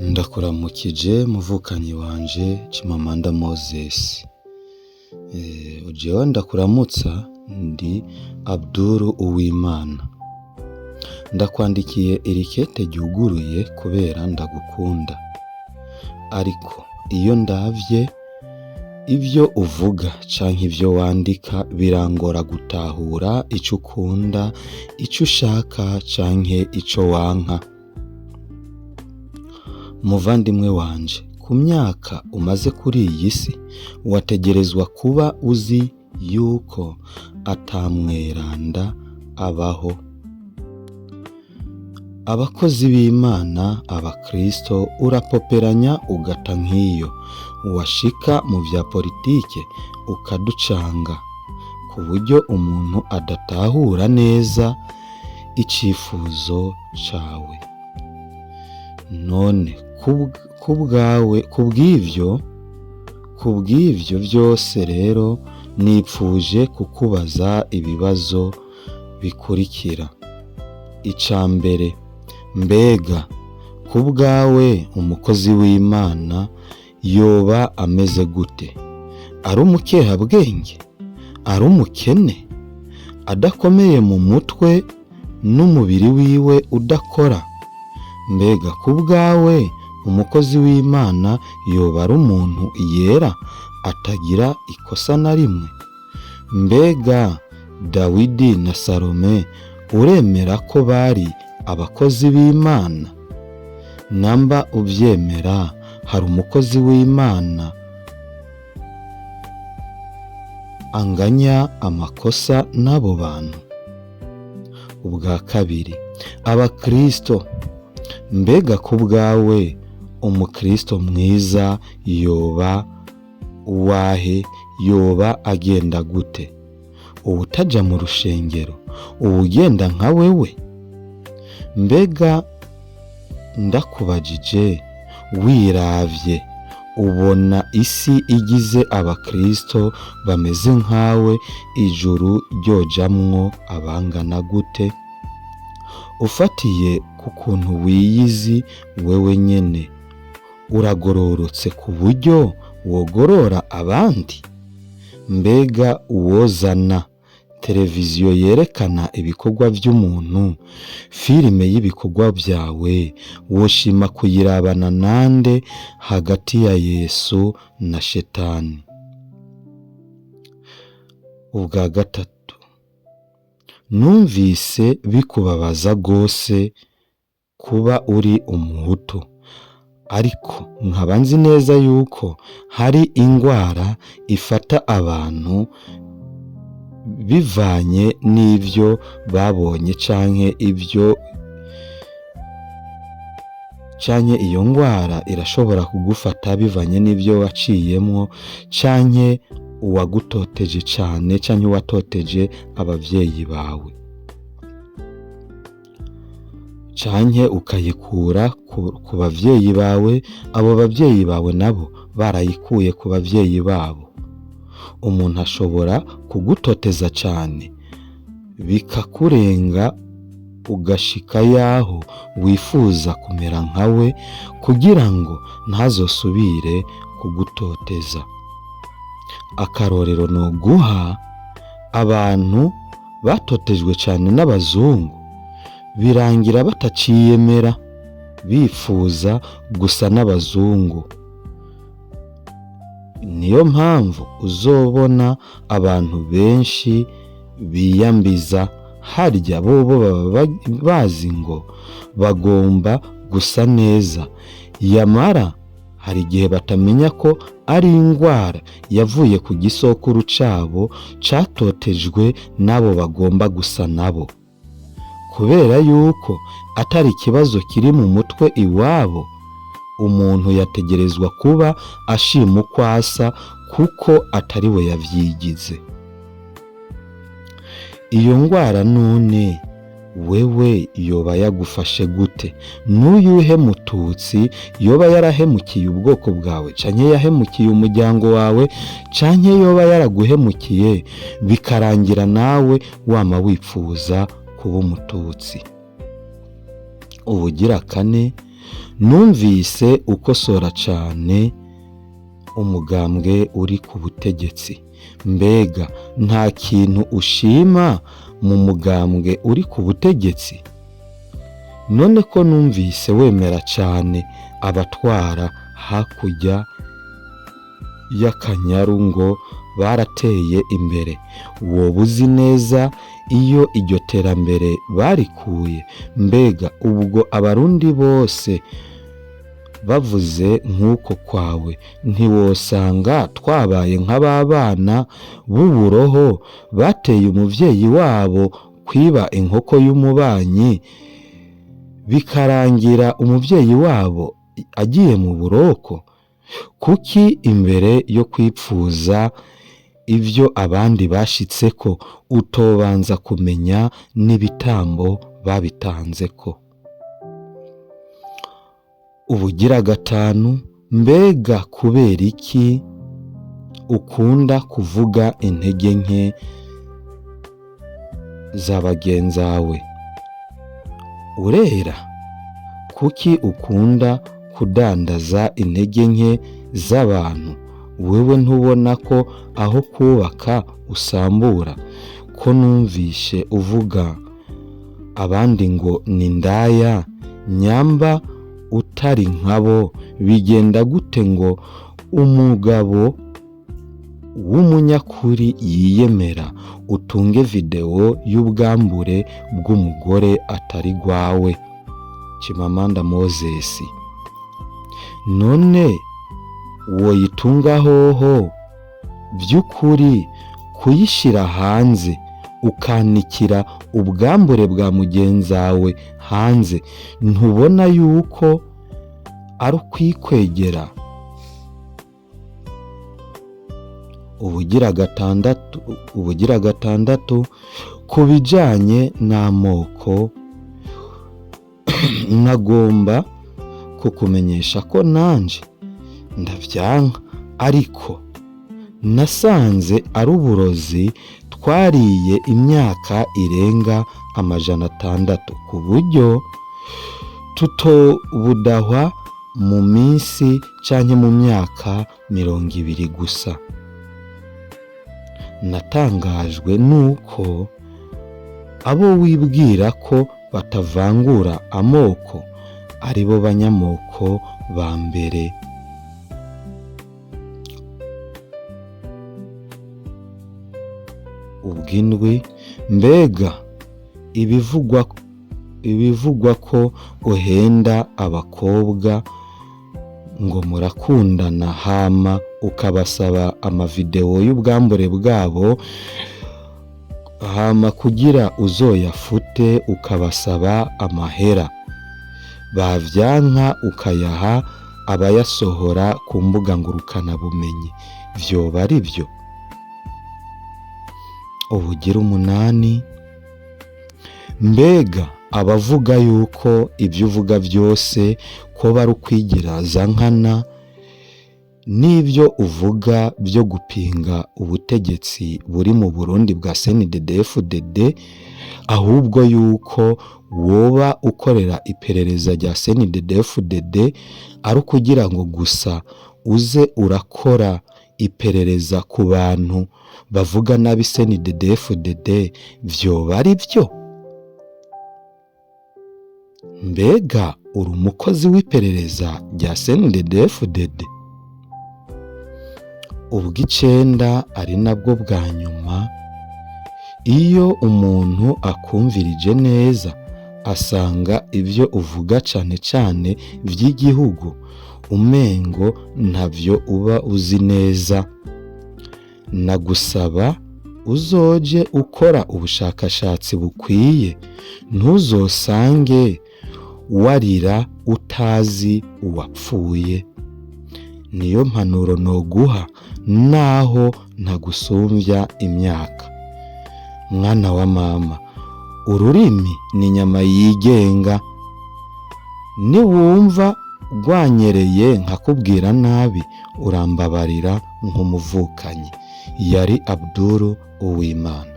Ndakuramukije muvukanyi wanje Chimamanda Moses. Jewe ndakuramutsa ndi Abdul Uwimana. Ndakwandikiye iri kete ryuguruye kubera ndagukunda. Ariko iyo ndavye ivyo uvuga canke ivyo wandika birangora gutahura ico ukunda, ico ushaka canke ico wanka. Muvandimwe wanje, ku myaka umaze kuri iyi si wategerezwa kuba uzi yuko atamweranda abaho. Abakozi b'Imana, abakristo urapoperanya ugata nk'iyo, washika mu vya politike ukaducanga ku buryo umuntu adatahura neza icifuzo cawe. None kubw'ivyo vyose rero nipfuje kukubaza ibibazo bikurikira. Icambere, mbega kubwawe umukozi w'Imana yoba ameze gute? Ari umukehabwenge? Ari umukene? Adakomeye mu mutwe n'umubiri wiwe udakora? Mbega kubwawe umukozi w'Imana yoba ari umuntu yera atagira ikosa na rimwe? Mbega Dawidi na Salome uremera ko bari abakozi b'Imana? Namba uvyemera, hari umukozi w'Imana anganya amakosa n'abo bantu? Ubwa kabiri, abakristo, mbega kubwawe umukristo mwiza yoba uwahe? Yoba agenda gute? Ubutaja mu rushengero, ubugenda nka wewe? Mbega ndakubajije, wiravye ubona isi igize abakristo bameze nkawe, ijuru ryojamwo abangana gute? Ufatiye ku kuntu wiyizi wewe nyene, uragororotse ku buryo wogorora abandi? Mbega uwozana televiziyo yerekana ibikorwa vy'umuntu, filime y'ibikorwa vyawe, woshima kuyirabana nande hagati ya Yesu na Shetani? Ubwa gatatu, numvise bikubabaza gose kuba uri umuhutu, ariko nkaba nzi neza yuko hari ingwara ifata abantu bivanye n'ivyo babonye canke iyo ngwara irashobora kugufata bivanye n'ivyo waciyemwo, canke uwagutoteje cane canke watoteje abavyeyi bawe, canke ukayikura ku bavyeyi bawe, abo bavyeyi bawe nabo barayikuye ku bavyeyi babo. Umuntu ashobora kugutoteza cane bikakurenga ugashika yaho wifuza kumera nkawe kugira ngo ntazosubire kugutoteza. Akarorero noguha, abantu batotejwe cane n'abazungu birangira bataciyemera, bifuza gusa n'abazungu. Niyo mpamvu uzobona abantu benshi biyambiza, harya bobo baba bazi ngo bagomba gusa neza, yamara hari igihe batamenya ko ari ingwara yavuye ku gisokuru cabo catotejwe n'abo bagomba gusa nabo. Kubera yuko atari ikibazo kiri mu mutwe iwabo, umuntu yategerezwa kuba ashima uko asa kuko atari we yavyigize. Iyo ngwara none wewe yoba yagufashe gute? N'uyuhe mututsi yoba yarahemukiye ubwoko bwawe, canke yahemukiye umuryango wawe, canke yoba yaraguhemukiye bikarangira nawe wama wipfuza kuba umututsi? Ubugira kane, numvise ukosora cane umugambwe uri ku butegetsi. Mbega nta kintu ushima mu mugambwe uri ku butegetsi? None ko numvise wemera cane abatwara hakurya y'Akanyaru ngo barateye imbere, woba uzi neza iyo iryo terambere barikuye? Mbega ubwo abarundi bose bavuze nk'uko kwawe, ntiwosanga twabaye nk'ababana b'uburoho bateye umuvyeyi wabo kwiba inkoko y'umubanyi, bikarangira umuvyeyi wabo agiye mu buroko? Kuki imbere yo kwipfuza ivyo abandi bashitseko utobanza kumenya n'ibitambo babitanzeko? Ubugira gatanu, mbega kubera iki ukunda kuvuga intege nke za bagenzawe? Urera? Kuki ukunda kudandaza intege nke z'abantu? Wewe ntubona ko aho kubaka usambura? Ko numvishe uvuga abandi ngo ni ndaya, nyamba utari nkabo bigenda gute ngo umugabo w'umunyakuri yiyemera utunge video y'ubwambure bw'umugore atari gwawe? Chimamanda Moses, none woyitunga hoho by'ukuri kuyishira hanze ukanikira ubwambure bwa mugenzawe hanze, ntubona yuko ari ukwikwegera? Ubugira gatandatu, ku bijanye n'amoko nagomba kukumenyesha ko nanje ndavyanka, ariko nasanze ari uburozi twariye imyaka irenga 600, ku buryo tutobudahwa mu minsi canke mu myaka 20 gusa. Natangajwe nuko abo wibwira ko batavangura amoko aribo banyamoko ba mbere. Ubwindwi, mbega ibivugwa ko uhenda abakobwa ngo murakundana hama ukabasaba amavideo y'ubwambure bwabo, hama kugira uzoyafute ukabasaba amahera, bavyanka ukayaha abayasohora ku mbuga ngurukana bumenyi, vyoba ari vyo? Ubugira 8, mbega abavuga yuko ibyo uvuga byose ko bari ukwigira za nkana, n'ibyo uvuga byo gupinga ubutegetsi buri mu Burundi bwa CNDD-FDD, ahubwo yuko woba ukorera iperereza rya CNDD-FDD ari ukugira ngo gusa uze urakora iperereza ku bantu bavuga nabi CNDD-FDD, vyoba ari vyo? Mbega uri umukozi w'iperereza rya CNDD-FDD? Ubw'icenda, ari nabwo bwa nyuma, iyo umuntu akumvirije neza asanga ivyo uvuga cane cane vy'igihugu umengo ntavyo uba uzi neza, nagusaba uzoje ukora ubushakashatsi bukwiye, ntuzosange warira utazi uwapfuye. Niyo mpanuro noguha naho ntagusumvya imyaka. Mwana wa mama, ururimi ni inyama yigenga, niwumva rwanyereye nkakubwira nabi urambabarira nk'umuvukanyi. Yari Abdul Uwimana.